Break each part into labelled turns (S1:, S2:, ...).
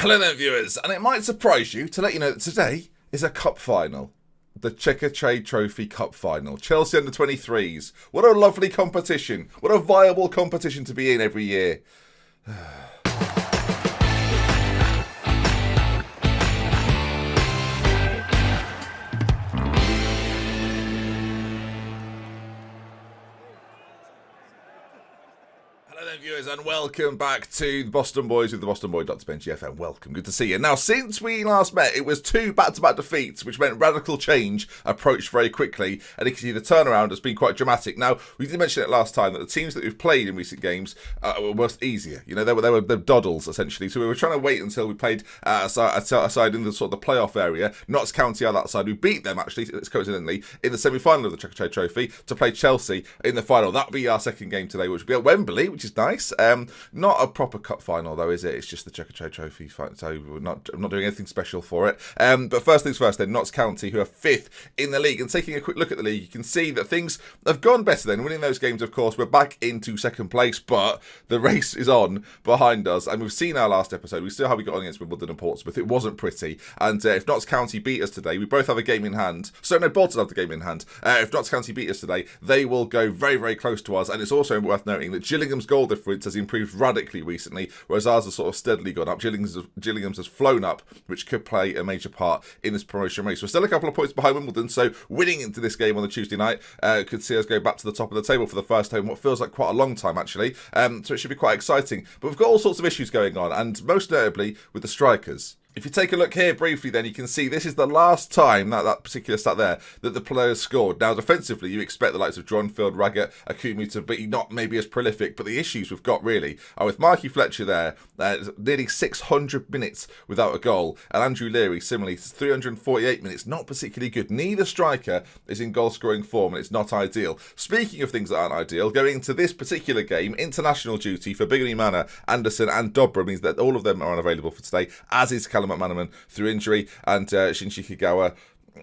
S1: Hello there, viewers, and it might surprise you to let you know that today is a cup final. The Checkatrade Trophy Cup Final. Chelsea under-23s. What a lovely competition. What a viable competition to be in every year. Hello there, viewers, and welcome back to the Boston Boys with the Boston Boy, Dr. Benji FM. Welcome, good to see you. Now, since we last met, it was 2 back-to-back defeats, which meant radical change approached very quickly, and you can see the turnaround has been quite dramatic. Now, we did mention it last time that the teams that we've played in recent games were most easier. You know, they were the doddles, essentially. So we were trying to wait until we played a side in the sort of the playoff area. Notts County are that side. We beat them, actually, coincidentally, in the semi-final of the Checkatrade Trophy to play Chelsea in the final. That'll be our second game today, which will be at Wembley, which is nice. Not a proper cup final though, is it? It's just the Checkatrade Trophy fight, so I'm not doing anything special for it. But first things first then, Notts County, who are 5th in the league, and taking a quick look at the league, you can see that things have gone better then. Winning those games, of course, we're back into second place, but the race is on behind us, and we've seen our last episode. We still have got on against Wimbledon and Portsmouth. It wasn't pretty, and if Notts County beat us today, we both have a game in hand. So no, Bolton have the game in hand. If Notts County beat us today, they will go very, very close to us, and it's also worth noting that Gillingham's goal difference has improved radically recently, whereas ours has sort of steadily gone up. Gillingham's has flown up, which could play a major part in this promotion race. We're still a couple of points behind Wimbledon, so winning into this game on the Tuesday night could see us go back to the top of the table for the first time in what feels like quite a long time, actually. So it should be quite exciting. But we've got all sorts of issues going on, and most notably with the strikers. If you take a look here briefly, then you can see this is the last time that particular stat there that the players scored. Now, defensively, you expect the likes of Dronfield, Raggett, Akumi to be not maybe as prolific, but the issues we've got really are with Marky Fletcher there, nearly 600 minutes without a goal, and Andrew Leary similarly 348 minutes, not particularly good. Neither striker is in goal-scoring form, and it's not ideal. Speaking of things that aren't ideal, going into this particular game, international duty for Bigney Manor, Anderson, and Dobra means that all of them are unavailable for today, as is Callum McManaman through injury, and Shinji Kagawa,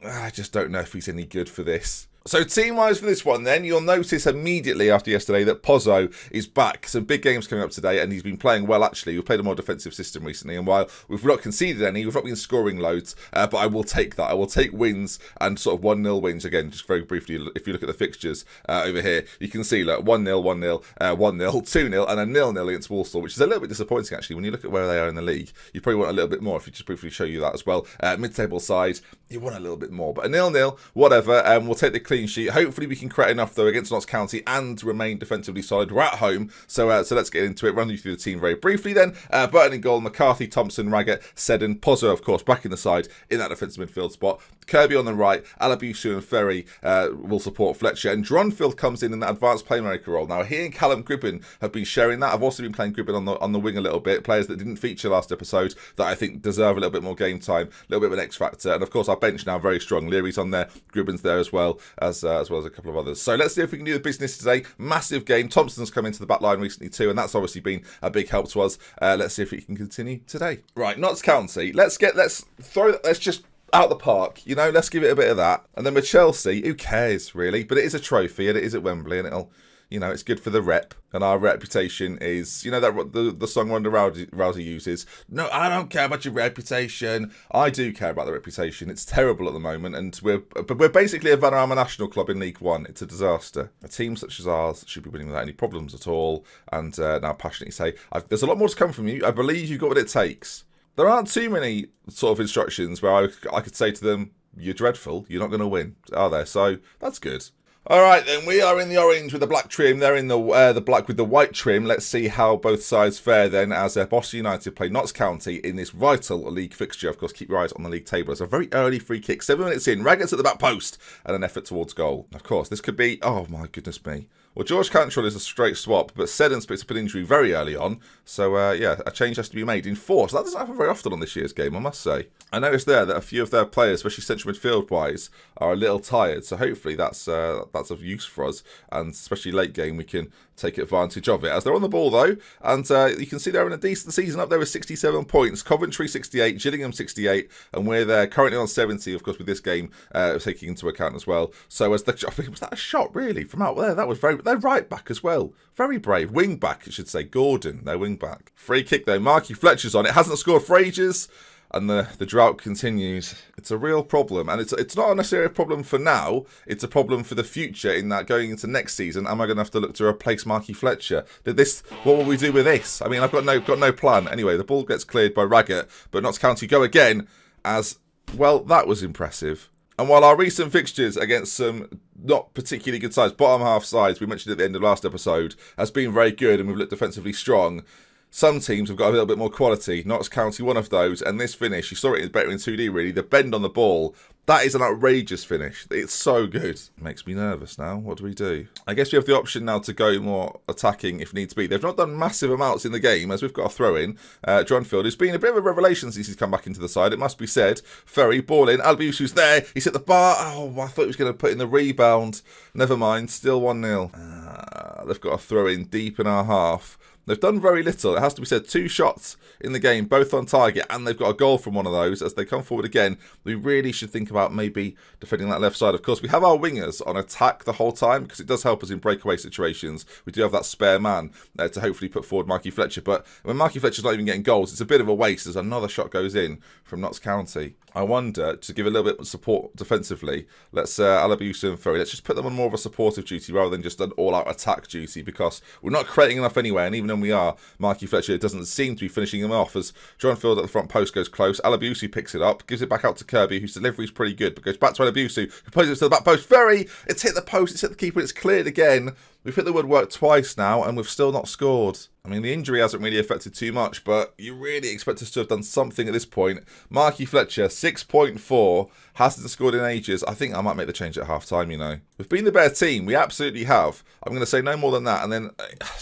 S1: I just don't know if he's any good for this. So team-wise for this one then, you'll notice immediately after yesterday that Pozzo is back. Some big games coming up today, and he's been playing well actually. We've played a more defensive system recently, and while we've not conceded any, we've not been scoring loads, but I will take that. I will take wins and sort of 1-0 wins. Again, just very briefly, if you look at the fixtures over here, you can see like 1-0, 1-0, 1-0, 2-0, and a 0-0 against Walsall, which is a little bit disappointing actually. When you look at where they are in the league, you probably want a little bit more. If you just briefly show you that as well. Mid-table side, you want a little bit more, but a 0-0, whatever, we'll take the clean sheet. Hopefully we can create enough though against Notts County and remain defensively solid. We're at home, so let's get into it. Run you through the team very briefly then. Burton in goal, McCarthy, Thompson, Raggett, Seddon, Pozzo of course back in the side in that defensive midfield spot. Kirby on the right, Alabusu and Ferry will support Fletcher, and Dronfield comes in that advanced playmaker role. Now he and Callum Gribbin have been sharing that. I've also been playing Gribbin on the wing a little bit. Players that didn't feature last episode that I think deserve a little bit more game time, a little bit of an X factor, and of course our bench now very strong. Leary's on there, Gribbin's there as well as a couple of others. So let's see if we can do the business today. Massive game. Thompson's come into the back line recently too, and that's obviously been a big help to us. Let's see if we can continue today. Right, Notts County. Let's just out the park, you know, let's give it a bit of that. And then with Chelsea, who cares really? But it is a trophy and it is at Wembley, and it'll, you know, it's good for the rep, and our reputation is, you know, that the song Ronda Rousey uses. No, I don't care about your reputation. I do care about the reputation. It's terrible at the moment, and we're basically a Vanarama National Club in League One. It's a disaster. A team such as ours should be winning without any problems at all. And now passionately say, there's a lot more to come from you. I believe you've got what it takes. There aren't too many sort of instructions where I could say to them, you're dreadful, you're not going to win, are there? So that's good. All right, then, we are in the orange with the black trim. They're in the black with the white trim. Let's see how both sides fare then as Boston United play Notts County in this vital league fixture. Of course, keep your eyes on the league table. It's a very early free kick, 7 minutes in. Raggett's at the back post and an effort towards goal. Of course, this could be, oh my goodness me. Well, George Cantrell is a straight swap, but Seddon's picked up an injury very early on. So, yeah, a change has to be made in force. That doesn't happen very often on this year's game, I must say. I noticed there that a few of their players, especially central midfield-wise, are a little tired. So hopefully that's of use for us. And especially late game, we can take advantage of it. As they're on the ball, though, and you can see they're in a decent season up there with 67 points. Coventry 68, Gillingham 68, and we're there currently on 70, of course, with this game taking into account as well. So as the, I think, was that a shot, really, from out there? That was their right back as well. Very brave. Wing back, I should say. Gordon, their wing back. Free kick though. Marky Fletcher's on it. Hasn't scored for ages. And the drought continues. It's a real problem. And it's not necessarily a problem for now. It's a problem for the future in that going into next season, am I going to have to look to replace Marky Fletcher? What will we do with this? I mean, I've got no plan. Anyway, the ball gets cleared by Raggett, but Notts County go again as, well, that was impressive. And while our recent fixtures against some not particularly good sides, bottom half sides, we mentioned at the end of last episode, has been very good and we've looked defensively strong, some teams have got a little bit more quality. Notts County, one of those. And this finish, you saw it better in 2D really. The bend on the ball, that is an outrageous finish. It's so good. It makes me nervous now. What do we do? I guess we have the option now to go more attacking if needs be. They've not done massive amounts in the game as we've got a throw in. Dronfield, who's been a bit of a revelation since he's come back into the side, it must be said. Ferry, ball in. Albiusu's there. He's at the bar. Oh, I thought he was going to put in the rebound. Never mind. Still 1-0. They've got a throw in deep in our half. They've done very little. It has to be said, 2 shots in the game, both on target, and they've got a goal from one of those. As they come forward again, we really should think about maybe defending that left side. Of course, we have our wingers on attack the whole time because it does help us in breakaway situations. We do have that spare man to hopefully put forward Marky Fletcher. But when Marky Fletcher's not even getting goals, it's a bit of a waste as another shot goes in from Notts County. I wonder, to give a little bit of support defensively, let's Alabusa and Ferry, let's just put them on more of a supportive duty rather than just an all-out attack duty because we're not creating enough anyway, and even when we are, Marky Fletcher doesn't seem to be finishing them off as Dronfield at the front post goes close. Alabusa picks it up, gives it back out to Kirby, whose delivery is pretty good, but goes back to Alabusa, who plays it to the back post. Ferry, it's hit the post, it's hit the keeper, it's cleared again. We've hit the woodwork twice now, and we've still not scored. I mean, the injury hasn't really affected too much, but you really expect us to have done something at this point. Marky Fletcher, 6.4, hasn't scored in ages. I think I might make the change at half-time, you know. We've been the better team. We absolutely have. I'm going to say no more than that. And then,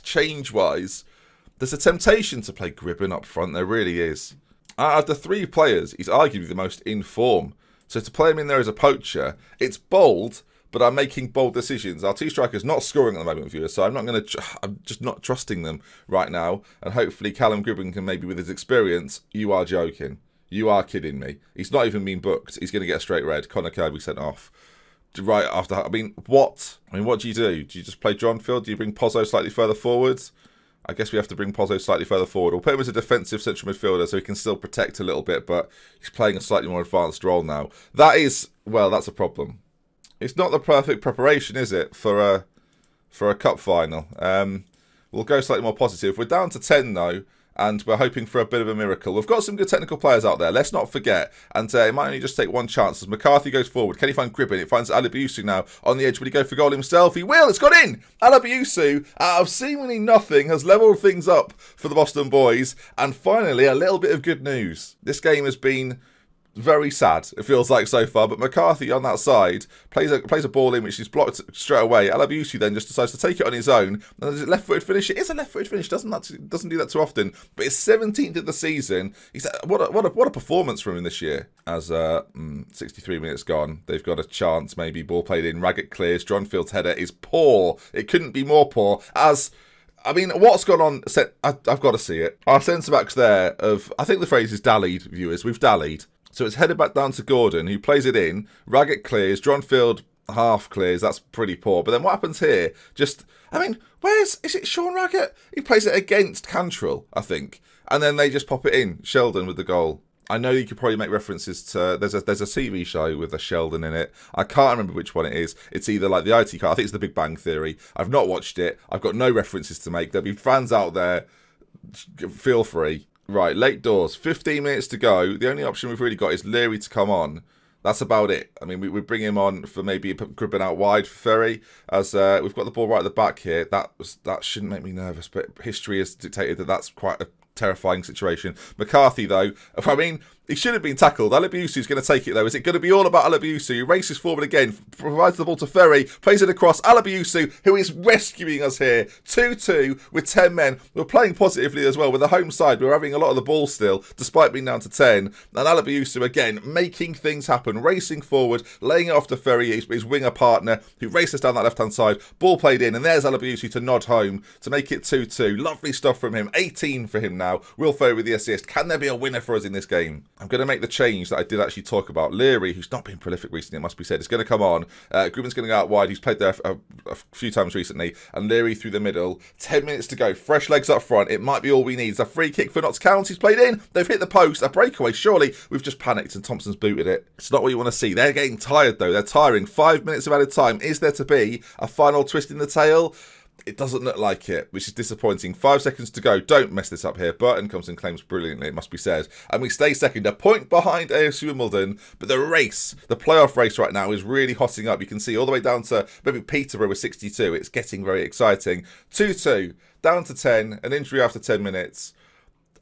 S1: change-wise, there's a temptation to play Gribben up front. There really is. Out of the 3 players, he's arguably the most in form. So to play him in there as a poacher, it's bold, but I'm making bold decisions. Our 2 strikers not scoring at the moment, viewers, so I'm just not trusting them right now. And hopefully Callum Gribben can maybe, with his experience, you are joking. You are kidding me. He's not even been booked. He's going to get a straight red. Connor Kirby sent off. Right after, what? What do? Do you just play Dronfield? Do you bring Pozzo slightly further forwards? I guess we have to bring Pozzo slightly further forward. We'll put him as a defensive central midfielder so he can still protect a little bit, but he's playing a slightly more advanced role now. That's a problem. It's not the perfect preparation, is it, for a cup final? We'll go slightly more positive. We're down to 10, though, and we're hoping for a bit of a miracle. We've got some good technical players out there. Let's not forget. And it might only just take one chance. As McCarthy goes forward, can he find Gribben? It finds Alabusu now on the edge. Will he go for goal himself? He will. It's gone in. Alabusu, out of seemingly nothing, has levelled things up for the Boston boys. And finally, a little bit of good news. This game has been very sad, it feels like so far, but McCarthy on that side plays a ball in which is blocked straight away. Alabusu then just decides to take it on his own, and is it left-footed finish? It is a left-footed finish, doesn't do that too often, but it's 17th of the season. What a performance from him this year. As 63 minutes gone, they've got a chance, maybe ball played in, Raggett clears, Dronfield's header is poor. It couldn't be more poor, what's gone on? I've got to see it. Our centre-backs there I think the phrase is dallied, viewers. We've dallied. So it's headed back down to Gordon, who plays it in. Raggett clears. Dronfield half clears. That's pretty poor. But then what happens here? Is it Sean Raggett? He plays it against Cantrell, I think. And then they just pop it in. Sheldon with the goal. I know you could probably make references to... There's a TV show with a Sheldon in it. I can't remember which one it is. It's either like the IT car. I think it's The Big Bang Theory. I've not watched it. I've got no references to make. There'll be fans out there. Feel free. Right, late doors. 15 minutes to go. The only option we've really got is Leary to come on. That's about it. I mean, we bring him on for maybe Gribben out wide for Ferry. As we've got the ball right at the back here. That shouldn't make me nervous, but history has dictated that that's quite a terrifying situation. McCarthy, though, he should have been tackled. Alabusu's going to take it, though. Is it going to be all about Alabusu? He races forward again, provides the ball to Ferry, plays it across. Alabusu, who is rescuing us here. 2-2 with 10 men. We're playing positively as well with the home side. We're having a lot of the ball still, despite being down to 10. And Alabusu, again, making things happen, racing forward, laying it off to Ferry, his winger partner, who races down that left-hand side. Ball played in, and there's Alabusu to nod home to make it 2-2. Lovely stuff from him. 18 for him now. Will Ferry with the assist. Can there be a winner for us in this game? I'm going to make the change that I did actually talk about. Leary, who's not been prolific recently, it must be said, is going to come on. Grumman's going to go out wide. He's played there a few times recently. And Leary through the middle. 10 minutes to go. Fresh legs up front. It might be all we need. It's a free kick for Notts County. He's played in. They've hit the post. A breakaway, surely. We've just panicked and Thompson's booted it. It's not what you want to see. They're getting tired, though. They're tiring. 5 minutes of added time. Is there to be a final twist in the tail? It doesn't look like it, which is disappointing. 5 seconds to go. Don't mess this up here. Burton comes and claims brilliantly, it must be said. And we stay second, a point behind AFC Wimbledon. But the race, the playoff race right now is really hotting up. You can see all the way down to maybe Peterborough with 62. It's getting very exciting. 2-2, down to 10, an injury after 10 minutes.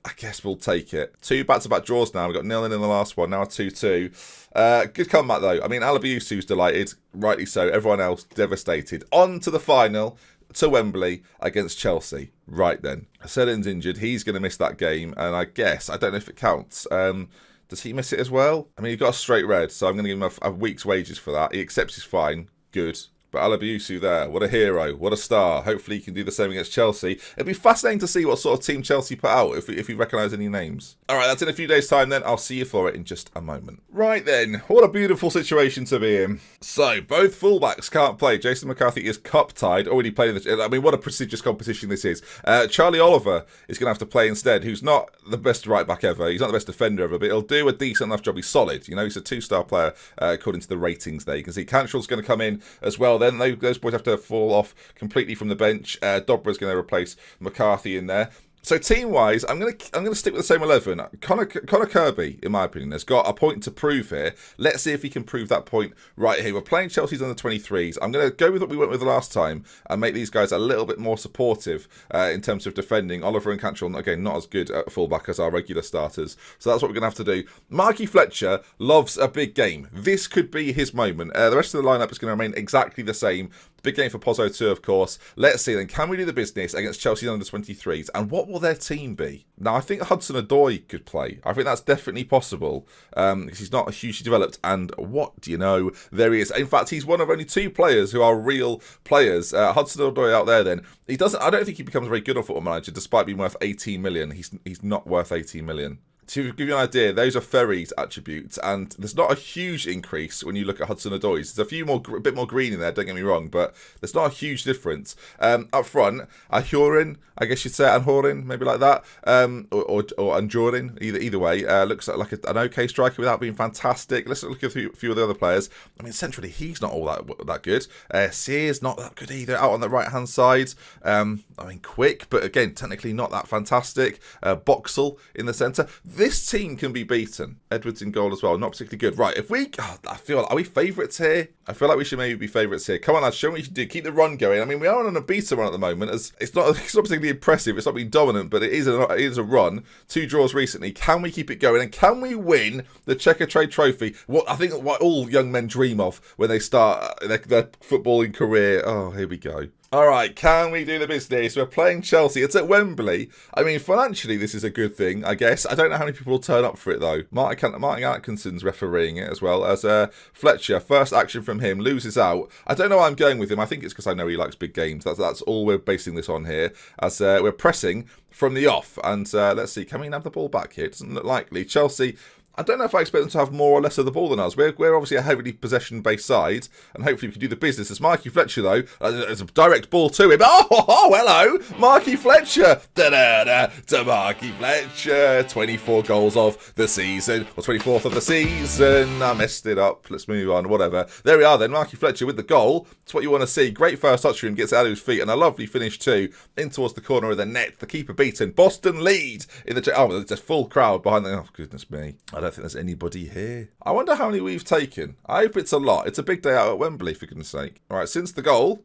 S1: I guess we'll take it. 2 back-to-back draws now. We've got 0-0 in the last one, now a 2-2. Good comeback, though. I mean, Alabiusu's delighted, rightly so. Everyone else devastated. On to the final, to Wembley against Chelsea. Right then. Selin's injured. He's going to miss that game, and I guess, I don't know if it counts. Does he miss it as well? I mean, he got a straight red, so I'm going to give him a week's wages for that. He accepts his fine. Good. But Alabiusu there, what a hero, what a star. Hopefully he can do the same against Chelsea. It'd be fascinating to see what sort of team Chelsea put out, if we recognise any names. All right, that's in a few days' time then. I'll see you for it in just a moment. Right then, what a beautiful situation to be in. So, both fullbacks can't play. Jason McCarthy is cup-tied, already playing I mean, what a prestigious competition this is. Charlie Oliver is going to have to play instead, who's not the best right-back ever. He's not the best defender ever, but he'll do a decent enough job. He's solid. You know, he's a 2-star player, according to the ratings there. You can see Cantrell's going to come in as well. Then those boys have to fall off completely from the bench. Dobra's going to replace McCarthy in there. So team-wise, I'm gonna stick with the same 11. Connor Kirby, in my opinion, has got a point to prove here. Let's see if he can prove that point right here. We're playing Chelsea's under 23s. I'm going to go with what we went with the last time and make these guys a little bit more supportive in terms of defending. Oliver and Cantrell, again, not as good at fullback as our regular starters. So that's what we're going to have to do. Marky Fletcher loves a big game. This could be his moment. The rest of the lineup is going to remain exactly the same. Big game for Pozzo too, of course. Let's see then, can we do the business against Chelsea's under 23s? And what will their team be? Now, I think Hudson-Odoi could play. I think that's definitely possible because he's not hugely developed. And what do you know? There he is. In fact, he's one of only 2 players who are real players. Hudson-Odoi out there then. I don't think he becomes very good on Football Manager despite being worth 18 million. He's not worth 18 million. To give you an idea, those are Ferry's attributes, and there's not a huge increase when you look at Hudson-Odoi's. There's a bit more green in there, don't get me wrong, but there's not a huge difference. Up front, Ahurin, I guess you'd say Anhorin, maybe like that, or Anjorin, either way. Looks like an okay striker without being fantastic. Let's look at a few of the other players. I mean, centrally, he's not all that good. Sears, not that good either, out on the right-hand side. I mean, quick, but again, technically not that fantastic. Boxall in the centre. This team can be beaten. Edwards in goal as well. Not particularly good. Right, are we favourites here? I feel like we should maybe be favourites here. Come on, lads, show me what you can do. Keep the run going. I mean, we are on a beater run at the moment. It's not particularly impressive. It's not being dominant, but it is a run. 2 draws recently. Can we keep it going? And can we win the Checker Trade Trophy? What all young men dream of when they start their footballing career. Oh, here we go. All right, can we do the business? We're playing Chelsea. It's at Wembley. I mean, financially, this is a good thing, I guess. I don't know how many people will turn up for it, though. Martin Atkinson's refereeing it as well as Fletcher. First action from him, loses out. I don't know why I'm going with him. I think it's because I know he likes big games. That's all we're basing this on here. As we're pressing from the off. And let's see, can we nab the ball back here? It doesn't look likely. Chelsea, I don't know if I expect them to have more or less of the ball than us. We're obviously a heavily possession-based side, and hopefully we can do the business. It's Marky Fletcher, though. There's a direct ball to him. Oh, hello, Marky Fletcher. Da-da-da, to Marky Fletcher. 24 goals of the season, or 24th of the season. I messed it up. Let's move on, whatever. There we are then, Marky Fletcher with the goal. It's what you want to see. Great first touch for him, gets it out of his feet, and a lovely finish too, in towards the corner of the net. The keeper beaten. Boston lead in the... Oh, there's a full crowd behind the... Oh, goodness me. I don't think there's anybody here. I wonder how many we've taken. I hope it's a lot. It's a big day out at Wembley, for goodness sake. All right, since the goal,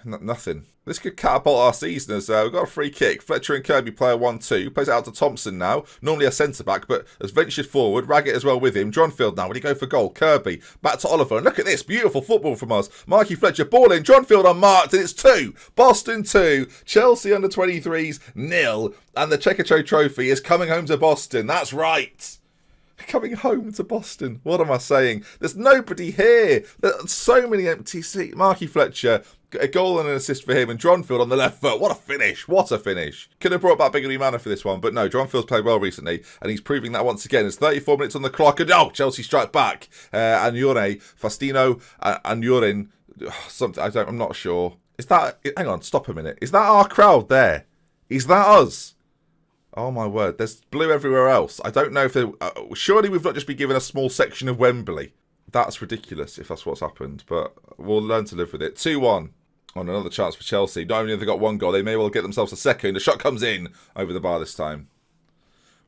S1: nothing. This could catapult our season as we've got a free kick. Fletcher and Kirby player 1-2. Plays it out to Thompson now. Normally a centre-back, but has ventured forward. Raggett as well with him. Dronfield now. Will he go for goal? Kirby. Back to Oliver. And look at this. Beautiful football from us. Marky Fletcher ball in. Dronfield unmarked. And it's 2. Boston 2. Chelsea under 23s 0. And the Checker Trade Trophy is coming home to Boston. That's right. Coming home to Boston. What am I saying? There's nobody here. There's so many empty seats. Marky Fletcher, a goal and an assist for him, and Dronfield on the left foot. What a finish. What a finish. Could have brought back Biggley Manor for this one, but no, Dronfield's played well recently, and he's proving that once again. There's 34 minutes on the clock, and Chelsea strike back. Anyore, Faustino, Anyurin, something, I'm not sure. Is that, hang on, stop a minute. Is that our crowd there? Is that us? Oh my word, there's blue everywhere else. I don't know if they... surely we've not just been given a small section of Wembley. That's ridiculous if that's what's happened, but we'll learn to live with it. 2-1 on another chance for Chelsea. Not only have they got one goal, they may well get themselves a second. The shot comes in over the bar this time.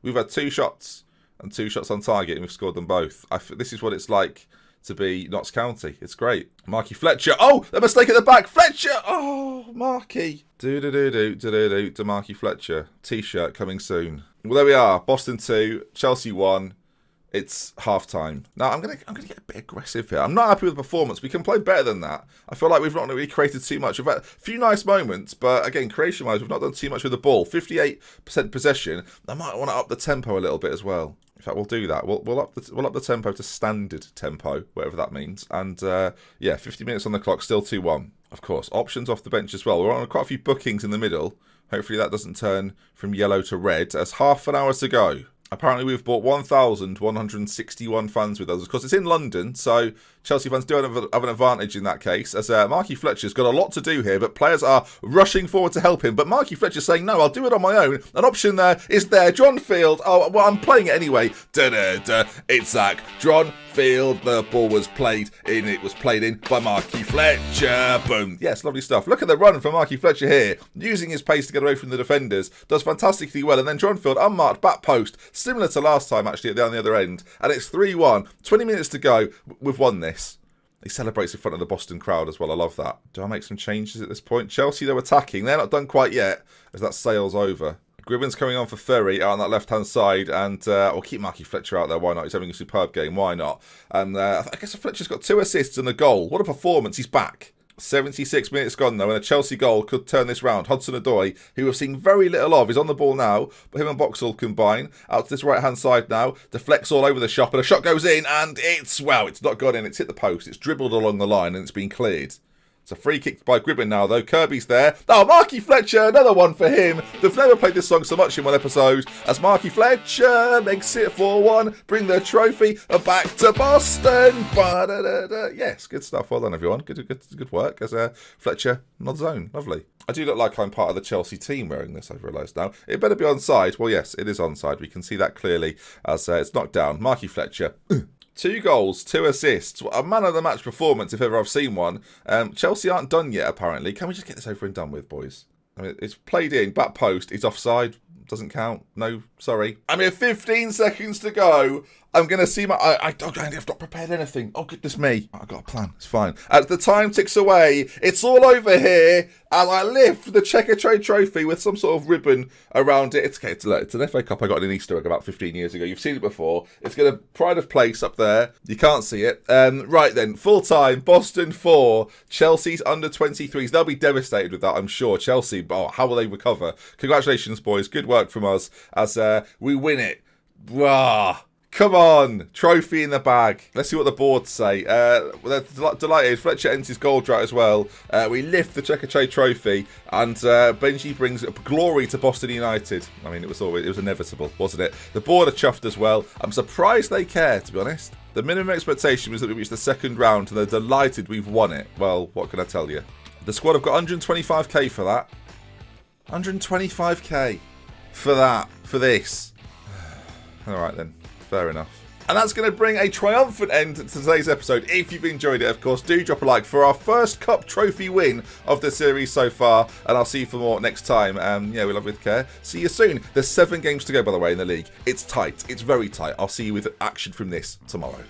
S1: We've had 2 shots and 2 shots on target, and we've scored them both. This is what it's like to be Notts County. It's great. Marky Fletcher. Oh, the mistake at the back. Fletcher. Oh, Marky. Do to Marky Fletcher. T-shirt coming soon. Well, there we are. Boston 2, Chelsea 1. It's half time. Now, I'm gonna get a bit aggressive here. I'm not happy with the performance. We can play better than that. I feel like we've not really created too much. We've had a few nice moments, but again, creation-wise, we've not done too much with the ball. 58% possession. I might want to up the tempo a little bit as well. In fact, we'll do that. We'll up the tempo to standard tempo, whatever that means. And yeah, 50 minutes on the clock, still 2-1. Of course, options off the bench as well. We're on quite a few bookings in the middle. Hopefully that doesn't turn from yellow to red. There's half an hour to go. Apparently we've bought 1,161 fans with us. Of course, it's in London, so Chelsea fans do have an advantage in that case, as Marky Fletcher's got a lot to do here, but players are rushing forward to help him. But Marky Fletcher's saying, no, I'll do it on my own. An option there is there. Dronfield. Oh, well, I'm playing it anyway. It's Zach Dronfield. The ball was played in. It was played in by Marky Fletcher. Boom. Yes, lovely stuff. Look at the run from Marky Fletcher here. Using his pace to get away from the defenders. Does fantastically well. And then Dronfield, unmarked, back post. Similar to last time, actually, on the other end. And it's 3-1. 20 minutes to go. We've won this. He celebrates in front of the Boston crowd as well. I love that. Do I make some changes at this point? Chelsea, they're attacking. They're not done quite yet, as that sails over. Gribben's coming on for Ferry out on that left-hand side, and we'll keep Marky Fletcher out there. Why not? He's having a superb game. Why not? And I guess Fletcher's got 2 assists and a goal. What a performance. He's back. 76 minutes gone though, and a Chelsea goal could turn this round. Hudson-Odoi, who we've seen very little of, is on the ball now, but him and Boxall combine. Out to this right-hand side now, deflects all over the shop, and a shot goes in, and it's not gone in, it's hit the post, it's dribbled along the line, and it's been cleared. It's a free kick by Gribben now, though. Kirby's there. Oh, Marky Fletcher, another one for him. They've never played this song so much in one episode. As Marky Fletcher makes it 4-1. Bring the trophy back to Boston. Ba-da-da-da. Yes, good stuff. Well done, everyone. Good work. As Fletcher nods zone. Lovely. I do look like I'm part of the Chelsea team wearing this, I've realised now. It better be onside. Well, yes, it is onside. We can see that clearly as it's knocked down. Marky Fletcher. 2 goals, 2 assists. A man of the match performance, if ever I've seen one. Chelsea aren't done yet, apparently. Can we just get this over and done with, boys? I mean, it's played in, back post, it's offside. Doesn't count. No, sorry. I mean, 15 seconds to go. I'm going to see my... I've not prepared anything. Oh, goodness me. I've got a plan. It's fine. As the time ticks away, it's all over here as I lift the Checker Trade Trophy with some sort of ribbon around it. It's okay. It's an FA Cup I got in Easter egg about 15 years ago. You've seen it before. It's got a pride of place up there. You can't see it. Right then. Full time. Boston 4. Chelsea's under 23s. They'll be devastated with that, I'm sure. Chelsea, oh, how will they recover? Congratulations, boys. Good work from us as we win it. Rah. Come on, trophy in the bag. Let's see what the boards say. They're delighted. Fletcher ends his goal drought as well. We lift the Checker Trade Trophy, and Benji brings glory to Boston United. I mean, it was inevitable, wasn't it? The board are chuffed as well. I'm surprised they care, to be honest. The minimum expectation was that we reached the second round, and they're delighted we've won it. Well, what can I tell you? The squad have got 125k for that. 125k for this. All right then. Fair enough. And that's going to bring a triumphant end to today's episode. If you've enjoyed it, of course, do drop a like for our first cup trophy win of the series so far. And I'll see you for more next time. Yeah, we love with care. See you soon. There's 7 games to go, by the way, in the league. It's tight. It's very tight. I'll see you with action from this tomorrow.